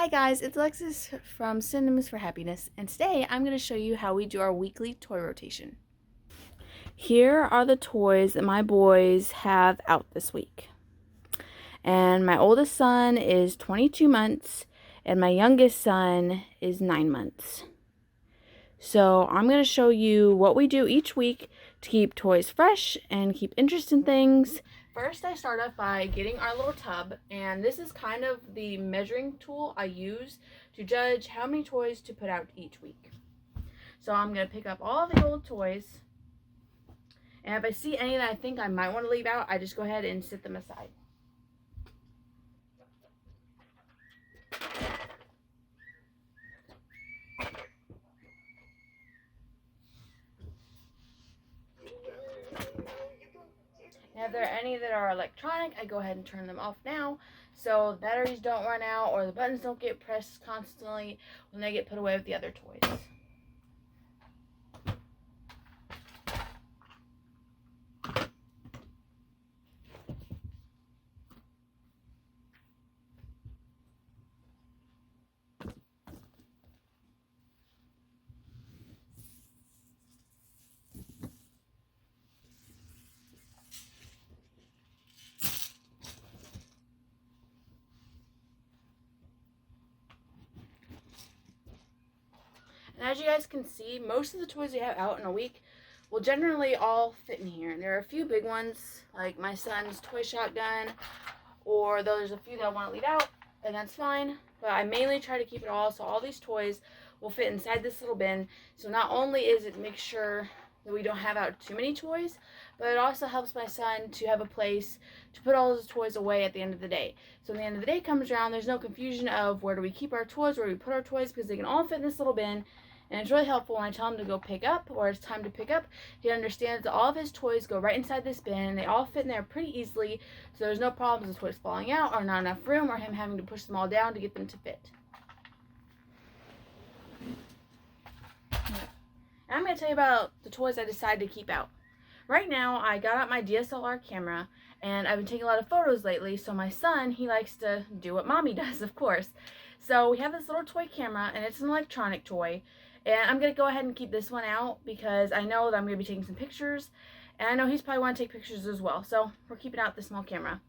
Hi guys, it's Alexis from Synonyms for Happiness, and today I'm going to show you how we do our weekly toy rotation. Here are the toys that my boys have out this week. And my oldest son is 22 months, and my youngest son is 9 months. So I'm going to show you what we do each week to keep toys fresh and keep interest in things. First, I start off by getting our little tub, and this is kind of the measuring tool I use to judge how many toys to put out each week. So I'm going to pick up all the old toys, and if I see any that I think I might want to leave out, I just go ahead and set them aside. And if there are any that are electronic, I go ahead and turn them off now so batteries don't run out or the buttons don't get pressed constantly when they get put away with the other toys. And as you guys can see, most of the toys we have out in a week will generally all fit in here. And there are a few big ones, like my son's toy shotgun, or there's a few that I want to leave out, and that's fine. But I mainly try to keep it all, so all these toys will fit inside this little bin. So not only is it make sure that we don't have out too many toys, but it also helps my son to have a place to put all his toys away at the end of the day. So when the end of the day comes around, there's no confusion of where do we keep our toys, where do we put our toys, because they can all fit in this little bin. And it's really helpful when I tell him to go pick up, or it's time to pick up. He understands that all of his toys go right inside this bin, and they all fit in there pretty easily, so there's no problems with toys falling out, or not enough room, or him having to push them all down to get them to fit. And I'm going to tell you about the toys I decided to keep out. Right now, I got out my DSLR camera, and I've been taking a lot of photos lately, so my son, he likes to do what mommy does, of course. So we have this little toy camera, and it's an electronic toy, and I'm going to go ahead and keep this one out because I know that I'm going to be taking some pictures, and I know he's probably want to take pictures as well, so we're keeping out this small camera.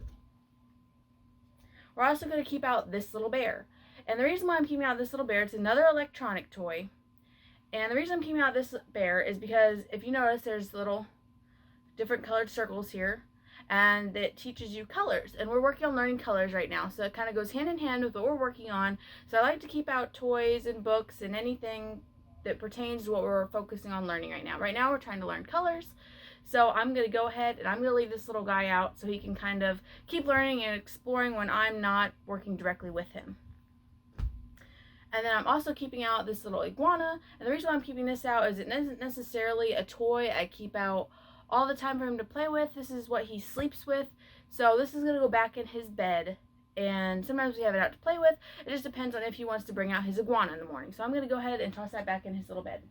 We're also going to keep out this little bear, and the reason why I'm keeping out this little bear, it's another electronic toy, and the reason I'm keeping out this bear is because if you notice, there's little different colored circles here, and it teaches you colors, and we're working on learning colors right now, so it kind of goes hand in hand with what we're working on. So I like to keep out toys and books and anything that pertains to what we're focusing on learning right now. Right now we're trying to learn colors, so I'm going to go ahead and I'm going to leave this little guy out so he can kind of keep learning and exploring when I'm not working directly with him. And then I'm also keeping out this little iguana, and the reason why I'm keeping this out is it isn't necessarily a toy I keep out all the time for him to play with. This is what he sleeps with, so this is going to go back in his bed, and sometimes we have it out to play with. It just depends on if he wants to bring out his iguana in the morning. So I'm going to go ahead and toss that back in his little bed.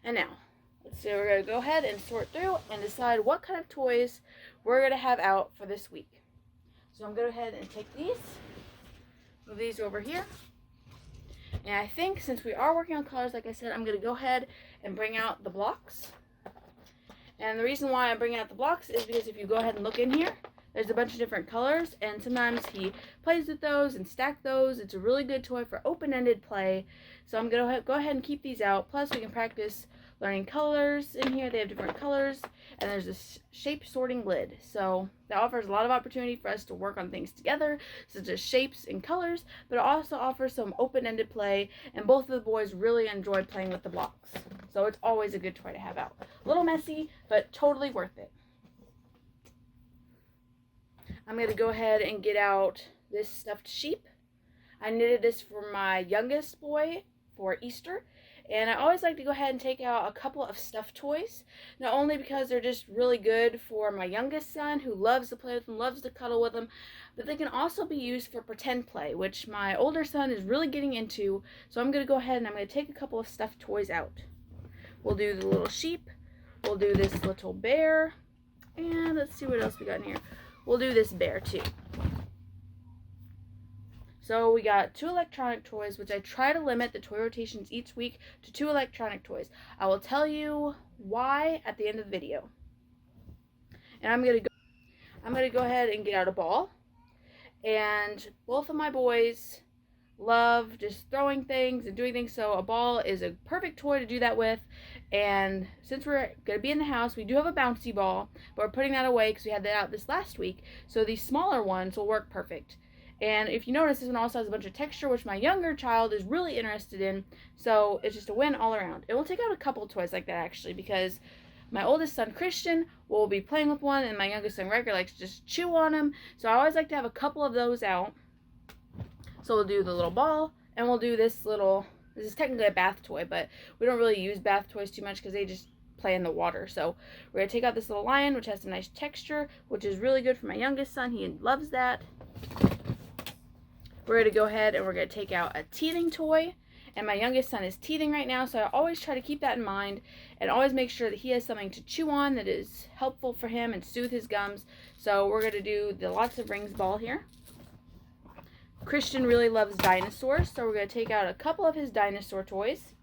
And now, let's see, we're going to go ahead and sort through and decide what kind of toys we're going to have out for this week. So I'm going to go ahead and take these, move these over here. And I think since we are working on colors, like I said, I'm going to go ahead and bring out the blocks. And the reason why I'm bringing out the blocks is because if you go ahead and look in here, there's a bunch of different colors, and sometimes he plays with those and stack those. It's a really good toy for open-ended play. So I'm going to go ahead and keep these out. Plus, we can practice learning colors in here. They have different colors, and there's this shape sorting lid. So that offers a lot of opportunity for us to work on things together, such as shapes and colors, but it also offers some open-ended play, and both of the boys really enjoy playing with the blocks. So it's always a good toy to have out. A little messy, but totally worth it. I'm going to go ahead and get out this stuffed sheep. I knitted this for my youngest boy for Easter, and I always like to go ahead and take out a couple of stuffed toys, not only because they're just really good for my youngest son who loves to play with them, loves to cuddle with them, but they can also be used for pretend play, which my older son is really getting into. So I'm going to go ahead and I'm going to take a couple of stuffed toys out. We'll do the little sheep, we'll do this little bear, and let's see what else we got in here. We'll do this bear too. So we got 2 electronic toys, which I try to limit the toy rotations each week to 2 electronic toys. I will tell you why at the end of the video. And I'm gonna go ahead and get out a ball. And both of my boys love just throwing things and doing things, so a ball is a perfect toy to do that with. And since we're going to be in the house, we do have a bouncy ball, but we're putting that away because we had that out this last week, so these smaller ones will work perfect. And if you notice, this one also has a bunch of texture, which my younger child is really interested in, so it's just a win all around. And we'll take out a couple toys like that, actually, because my oldest son, Christian, will be playing with one, and my youngest son, Gregor, likes to just chew on them, so I always like to have a couple of those out. So we'll do the little ball, and we'll do this is technically a bath toy, but we don't really use bath toys too much because they just play in the water. So we're going to take out this little lion, which has some nice texture, which is really good for my youngest son. He loves that. We're going to go ahead and we're going to take out a teething toy, and my youngest son is teething right now, so I always try to keep that in mind and always make sure that he has something to chew on that is helpful for him and soothe his gums. So we're going to do the lots of rings ball here. Christian really loves dinosaurs, so we're going to take out a couple of his dinosaur toys.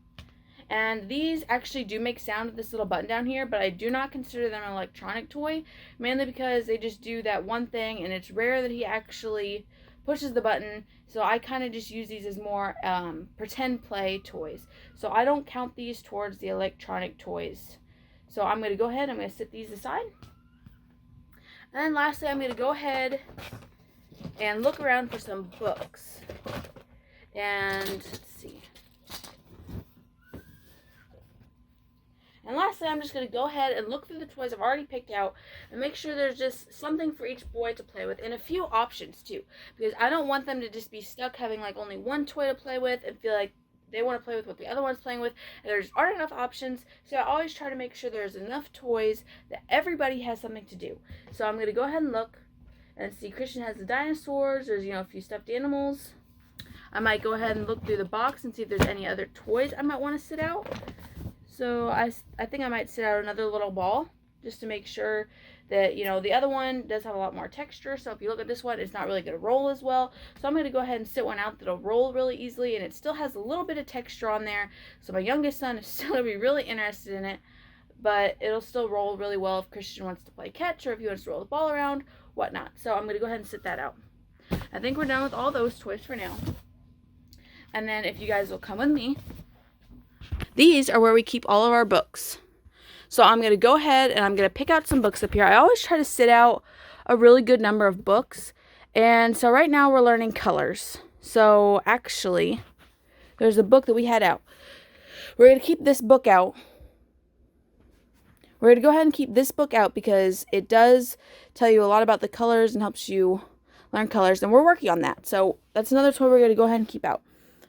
And these actually do make sound with this little button down here, but I do not consider them an electronic toy, mainly because they just do that one thing, and it's rare that he actually pushes the button, so I kind of just use these as more pretend play toys. So I don't count these towards the electronic toys. So I'm going to go ahead, I'm going to set these aside. And then lastly, I'm going to go ahead and look around for some books. And let's see. And lastly, I'm just going to go ahead and look through the toys I've already picked out and make sure there's just something for each boy to play with, and a few options too, because I don't want them to just be stuck having like only one toy to play with and feel like they want to play with what the other one's playing with, and there just aren't enough options. So I always try to make sure there's enough toys that everybody has something to do. So I'm going to go ahead and look and see. Christian has the dinosaurs. There's, a few stuffed animals. I might go ahead and look through the box and see if there's any other toys I might want to sit out. So I think I might sit out another little ball just to make sure that, the other one does have a lot more texture. So if you look at this one, it's not really going to roll as well. So I'm going to go ahead and sit one out that'll roll really easily, and it still has a little bit of texture on there. So my youngest son is still going to be really interested in it, but it'll still roll really well if Christian wants to play catch or if he wants to roll the ball around, whatnot. So I'm going to go ahead and sit that out. I think we're done with all those toys for now. And then if you guys will come with me, these are where we keep all of our books. So I'm going to go ahead and I'm going to pick out some books up here. I always try to sit out a really good number of books. And so right now we're learning colors. So actually, there's a book that we had out. We're going to keep this book out. We're going to go ahead and keep this book out because it does tell you a lot about the colors and helps you learn colors. And we're working on that. So that's another toy we're going to go ahead and keep out.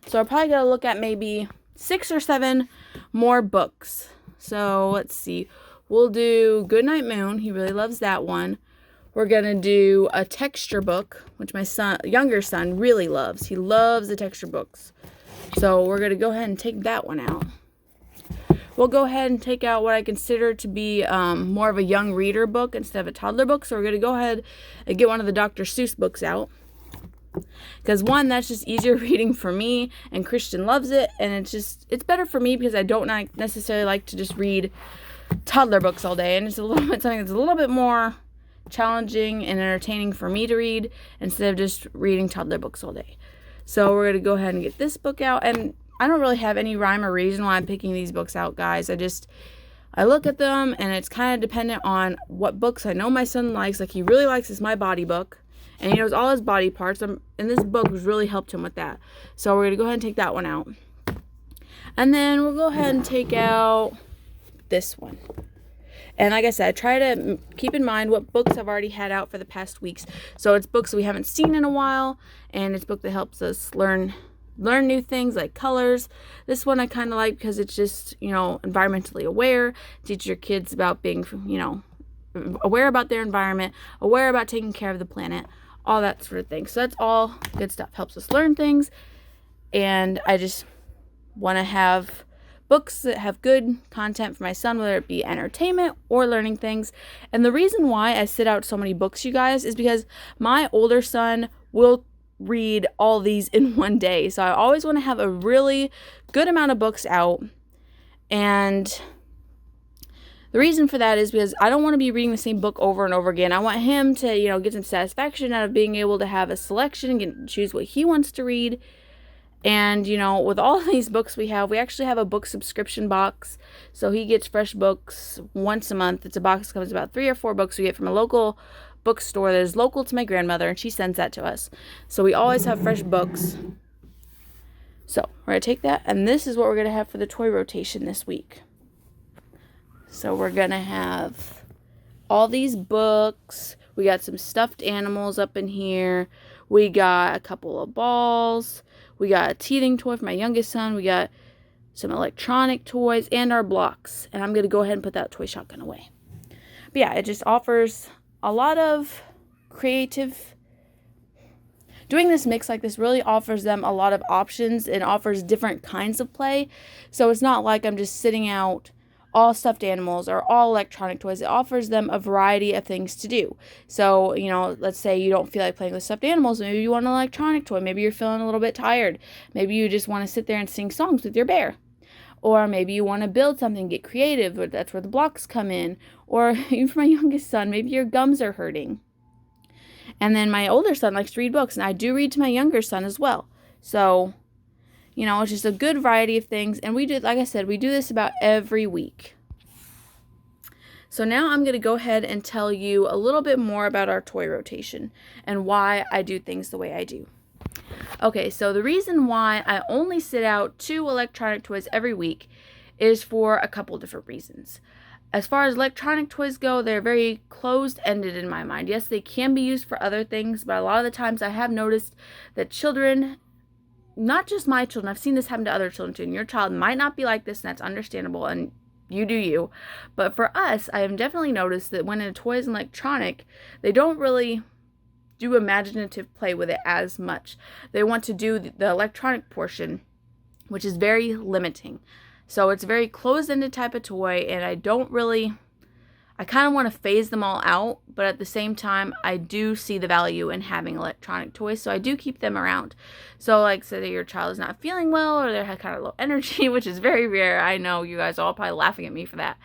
So I'm probably going to look at maybe 6 or 7 more books. So let's see. We'll do Goodnight Moon. He really loves that one. We're going to do a texture book, which my younger son really loves. He loves the texture books. So we're going to go ahead and take that one out. We'll go ahead and take out what I consider to be more of a young reader book instead of a toddler book. So we're going to go ahead and get one of the Dr. Seuss books out. Because one, that's just easier reading for me, and Christian loves it, and it's better for me because I don't necessarily like to just read toddler books all day, and it's a little bit something that's a little bit more challenging and entertaining for me to read instead of just reading toddler books all day. So we're going to go ahead and get this book out, and I don't really have any rhyme or reason why I'm picking these books out, guys. I look at them, and it's kind of dependent on what books I know my son likes. Like, he really likes this My Body book. And he knows all his body parts, and this book has really helped him with that. So we're going to go ahead and take that one out. And then we'll go ahead and take out this one. And like I said, try to keep in mind what books I've already had out for the past weeks. So it's books we haven't seen in a while, and it's a book that helps us learn new things like colors. This one I kind of like because it's just, environmentally aware. Teach your kids about being, aware about their environment, aware about taking care of the planet. All that sort of thing. So that's all good stuff. Helps us learn things. And I just want to have books that have good content for my son, whether it be entertainment or learning things. And the reason why I sit out so many books, you guys, is because my older son will read all these in one day. So I always want to have a really good amount of books out. And the reason for that is because I don't want to be reading the same book over and over again. I want him to, get some satisfaction out of being able to have a selection and choose what he wants to read. And, with all these books we actually have a book subscription box. So he gets fresh books once a month. It's a box that comes about 3 or 4 books we get from a local bookstore that is local to my grandmother, and she sends that to us. So we always have fresh books. So we're going to take that, and this is what we're going to have for the toy rotation this week. So we're going to have all these books. We got some stuffed animals up in here. We got a couple of balls. We got a teething toy for my youngest son. We got some electronic toys and our blocks. And I'm going to go ahead and put that toy shotgun away. But yeah, it just offers a lot of creative. Doing this mix like this really offers them a lot of options and offers different kinds of play. So it's not like I'm just sitting out all stuffed animals or all electronic toys. It offers them a variety of things to do. So, let's say you don't feel like playing with stuffed animals. Maybe you want an electronic toy. Maybe you're feeling a little bit tired. Maybe you just want to sit there and sing songs with your bear. Or maybe you want to build something, get creative. Or that's where the blocks come in. Or even for my youngest son, maybe your gums are hurting. And then my older son likes to read books. And I do read to my younger son as well. So, it's just a good variety of things. And we do, like I said, we do this about every week. So now I'm going to go ahead and tell you a little bit more about our toy rotation and why I do things the way I do. Okay, so the reason why I only sit out 2 electronic toys every week is for a couple different reasons. As far as electronic toys go, they're very closed-ended in my mind. Yes, they can be used for other things, but a lot of the times I have noticed that children, not just my children, I've seen this happen to other children too, and your child might not be like this, and that's understandable, and you do you. But for us, I have definitely noticed that when a toy is electronic, they don't really do imaginative play with it as much. They want to do the electronic portion, which is very limiting. So it's a very closed-ended type of toy, and I kind of want to phase them all out, but at the same time, I do see the value in having electronic toys, so I do keep them around. So, like, say that your child is not feeling well, or they have kind of low energy, which is very rare. I know you guys are all probably laughing at me for that.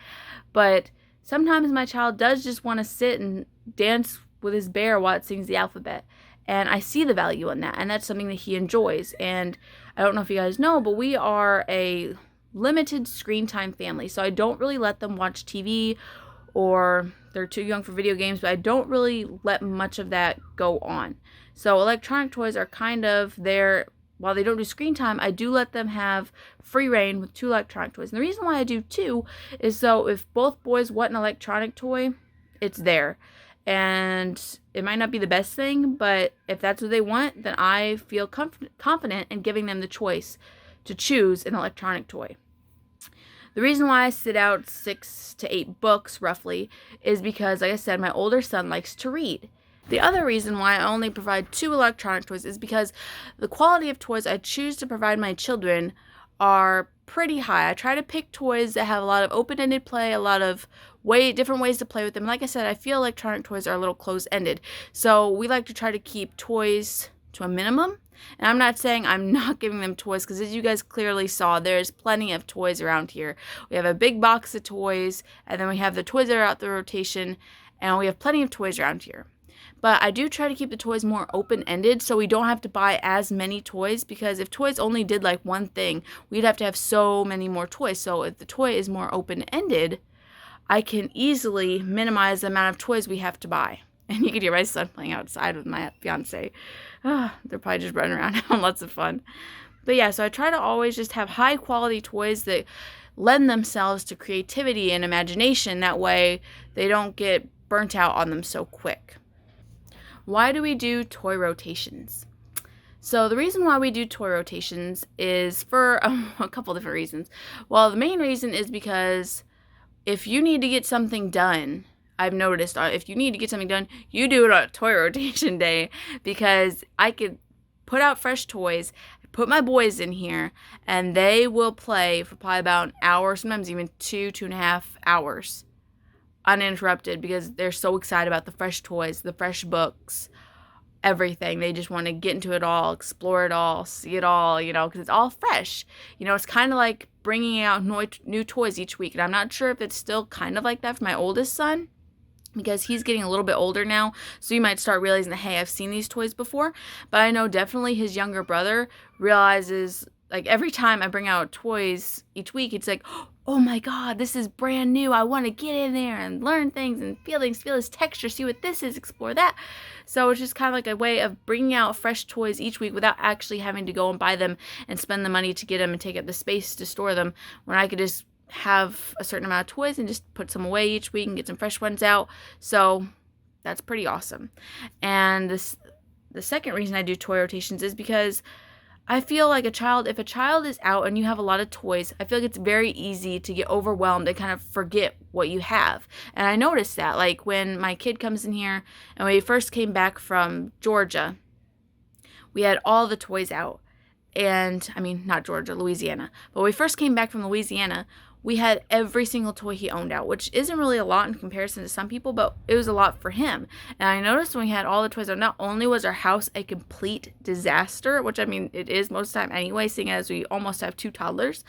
But sometimes my child does just want to sit and dance with his bear while it sings the alphabet. And I see the value in that, and that's something that he enjoys. And I don't know if you guys know, but we are a limited screen time family, so I don't really let them watch TV, or they're too young for video games, but I don't really let much of that go on. So electronic toys are kind of there. While they don't do screen time, I do let them have free reign with 2 electronic toys. And the reason why I do 2 is so if both boys want an electronic toy, it's there. And it might not be the best thing, but if that's what they want, then I feel confident in giving them the choice to choose an electronic toy. The reason why I sit out 6 to 8 books, roughly, is because, like I said, my older son likes to read. The other reason why I only provide 2 electronic toys is because the quality of toys I choose to provide my children are pretty high. I try to pick toys that have a lot of open-ended play, a lot of different ways to play with them. Like I said, I feel electronic toys are a little closed-ended. So we like to try to keep toys to a minimum. And I'm not saying I'm not giving them toys, because as you guys clearly saw, there's plenty of toys around here. We have a big box of toys, and then we have the toys that are out the rotation, and we have plenty of toys around here. But I do try to keep the toys more open-ended, so we don't have to buy as many toys, because if toys only did like one thing, we'd have to have so many more toys. So if the toy is more open-ended, I can easily minimize the amount of toys we have to buy. And you can hear my son playing outside with my fiance. They're probably just running around having lots of fun. But yeah, so I try to always just have high quality toys that lend themselves to creativity and imagination. That way they don't get burnt out on them so quick. Why do we do toy rotations? So the reason why we do toy rotations is for a couple different reasons. Well, the main reason is because if you need to get something done, I've noticed if you need to get something done, you do it on a toy rotation day, because I could put out fresh toys, put my boys in here, and they will play for probably about an hour, sometimes even 2.5 hours uninterrupted, because they're so excited about the fresh toys, the fresh books, everything. They just want to get into it all, explore it all, see it all, because it's all fresh. It's kind of like bringing out new toys each week. And I'm not sure if it's still kind of like that for my oldest son, because he's getting a little bit older now. So you might start realizing that, hey, I've seen these toys before. But I know definitely his younger brother realizes, like, every time I bring out toys each week, it's like, oh my God, this is brand new. I want to get in there and learn things and feel things, feel this texture, see what this is, explore that. So it's just kind of like a way of bringing out fresh toys each week without actually having to go and buy them and spend the money to get them and take up the space to store them, when I could just have a certain amount of toys and just put some away each week and get some fresh ones out. So that's pretty awesome. And the second reason I do toy rotations is because I feel like if a child is out and you have a lot of toys, I feel like it's very easy to get overwhelmed and kind of forget what you have. And I noticed that, like, when my kid comes in here, and when we first came back from Georgia, we had all the toys out. And I mean, not Georgia, Louisiana. But when we first came back from Louisiana, we had every single toy he owned out, which isn't really a lot in comparison to some people, but it was a lot for him. And I noticed when we had all the toys out, not only was our house a complete disaster, which I mean, it is most of the time anyway, seeing as we almost have 2 toddlers,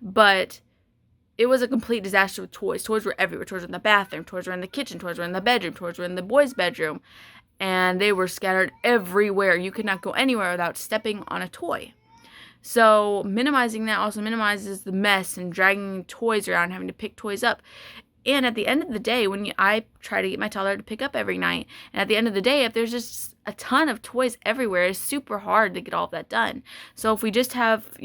but it was a complete disaster with toys. Toys were everywhere. Toys were in the bathroom, toys were in the kitchen, toys were in the bedroom, toys were in the boys' bedroom, and they were scattered everywhere. You could not go anywhere without stepping on a toy. So minimizing that also minimizes the mess and dragging toys around, having to pick toys up. And at the end of the day, I try to get my toddler to pick up every night, and at the end of the day, if there's just a ton of toys everywhere, it's super hard to get all of that done. So if we just have,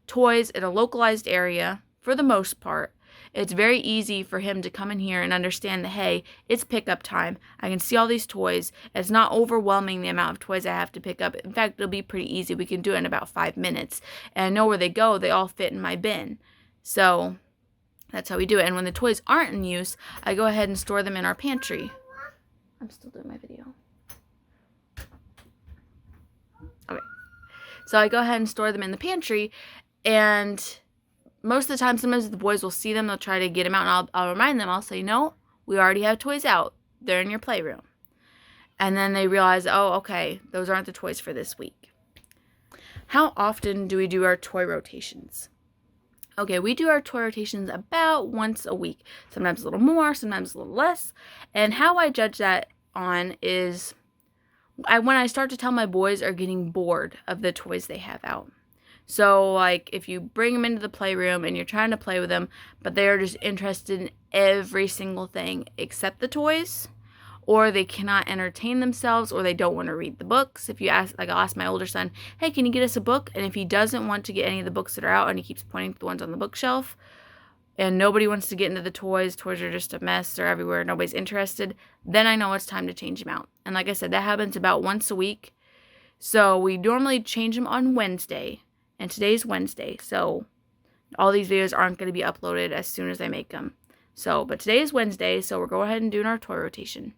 toys in a localized area, for the most part, it's very easy for him to come in here and understand that, hey, it's pickup time. I can see all these toys. It's not overwhelming the amount of toys I have to pick up. In fact, it'll be pretty easy. We can do it in about 5 minutes. And I know where they go. They all fit in my bin. So that's how we do it. And when the toys aren't in use, I go ahead and store them in our pantry. I'm still doing my video. Okay. So I go ahead and store them in the pantry, and most of the time, sometimes the boys will see them, they'll try to get them out, and I'll remind them, I'll say, no, we already have toys out. They're in your playroom. And then they realize, oh, okay, those aren't the toys for this week. How often do we do our toy rotations? Okay, we do our toy rotations about once a week. Sometimes a little more, sometimes a little less. And how I judge that on is when I start to tell my boys are getting bored of the toys they have out. So, like, if you bring them into the playroom and you're trying to play with them, but they're just interested in every single thing except the toys, or they cannot entertain themselves, or they don't want to read the books. If you ask, like, I'll ask my older son, hey, can you get us a book? And if he doesn't want to get any of the books that are out, and he keeps pointing to the ones on the bookshelf, and nobody wants to get into the toys are just a mess, they're everywhere, nobody's interested, then I know it's time to change them out. And like I said, that happens about once a week. So we normally change them on Wednesday. And today's Wednesday, so all these videos aren't going to be uploaded as soon as I make them. But today is Wednesday, so we're going ahead and doing our toy rotation.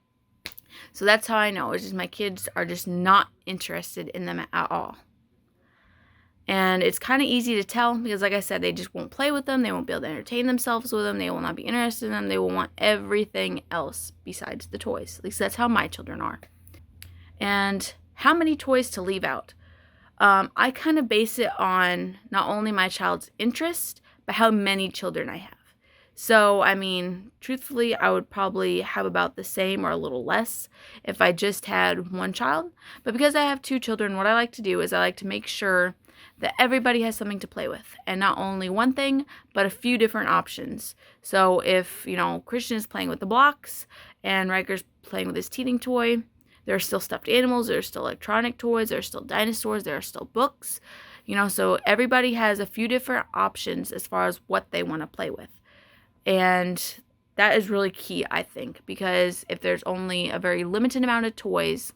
So that's how I know. It's just my kids are just not interested in them at all. And it's kind of easy to tell because, like I said, they just won't play with them. They won't be able to entertain themselves with them. They will not be interested in them. They will want everything else besides the toys. At least that's how my children are. And how many toys to leave out? I kind of base it on not only my child's interest, but how many children I have. So, I mean, truthfully, I would probably have about the same or a little less if I just had one child. But because I have 2 children, what I like to do is I like to make sure that everybody has something to play with. And not only one thing, but a few different options. So if, Christian is playing with the blocks and Riker's playing with his teething toy, there are still stuffed animals, there are still electronic toys, there are still dinosaurs, there are still books. So everybody has a few different options as far as what they want to play with. And that is really key, I think, because if there's only a very limited amount of toys,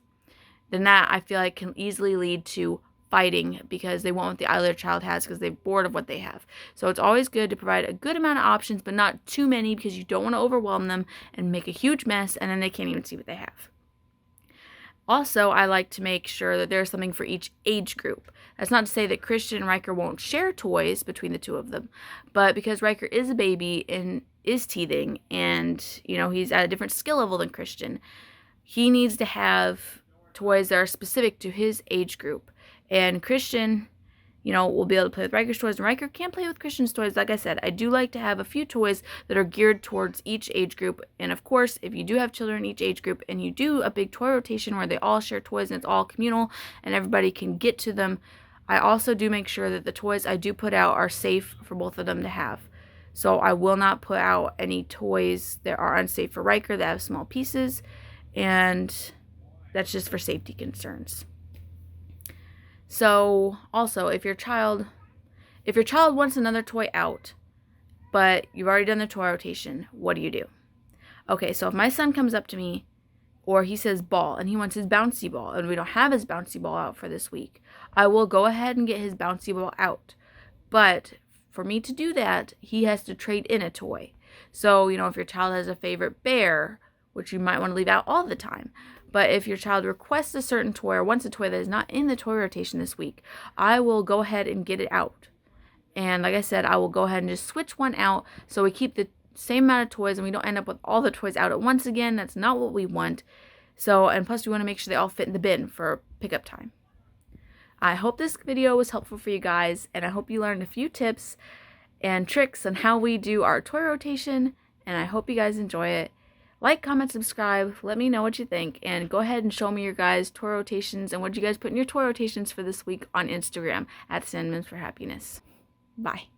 then that I feel like can easily lead to fighting because they want what the other child has because they're bored of what they have. So it's always good to provide a good amount of options, but not too many because you don't want to overwhelm them and make a huge mess and then they can't even see what they have. Also, I like to make sure that there's something for each age group. That's not to say that Christian and Riker won't share toys between the 2 of them, but because Riker is a baby and is teething and, he's at a different skill level than Christian, he needs to have toys that are specific to his age group. And Christian, will be able to play with Riker's toys, and Riker can't play with Christian's toys. Like I said, I do like to have a few toys that are geared towards each age group. And of course, if you do have children in each age group and you do a big toy rotation where they all share toys and it's all communal and everybody can get to them, I also do make sure that the toys I do put out are safe for both of them to have. So I will not put out any toys that are unsafe for Riker that have small pieces, and that's just for safety concerns. So also, if your child wants another toy out, but you've already done the toy rotation, what do? Okay, so if my son comes up to me or he says ball and he wants his bouncy ball and we don't have his bouncy ball out for this week, I will go ahead and get his bouncy ball out. But for me to do that, he has to trade in a toy. So, if your child has a favorite bear, which you might want to leave out all the time, but if your child requests a certain toy or wants a toy that is not in the toy rotation this week, I will go ahead and get it out. And like I said, I will go ahead and just switch one out so we keep the same amount of toys and we don't end up with all the toys out at once again. That's not what we want. So, and plus we want to make sure they all fit in the bin for pickup time. I hope this video was helpful for you guys, and I hope you learned a few tips and tricks on how we do our toy rotation, and I hope you guys enjoy it. Like, comment, subscribe, let me know what you think, and go ahead and show me your guys' toy rotations and what you guys put in your toy rotations for this week on Instagram at Synonyms for Happiness. Bye.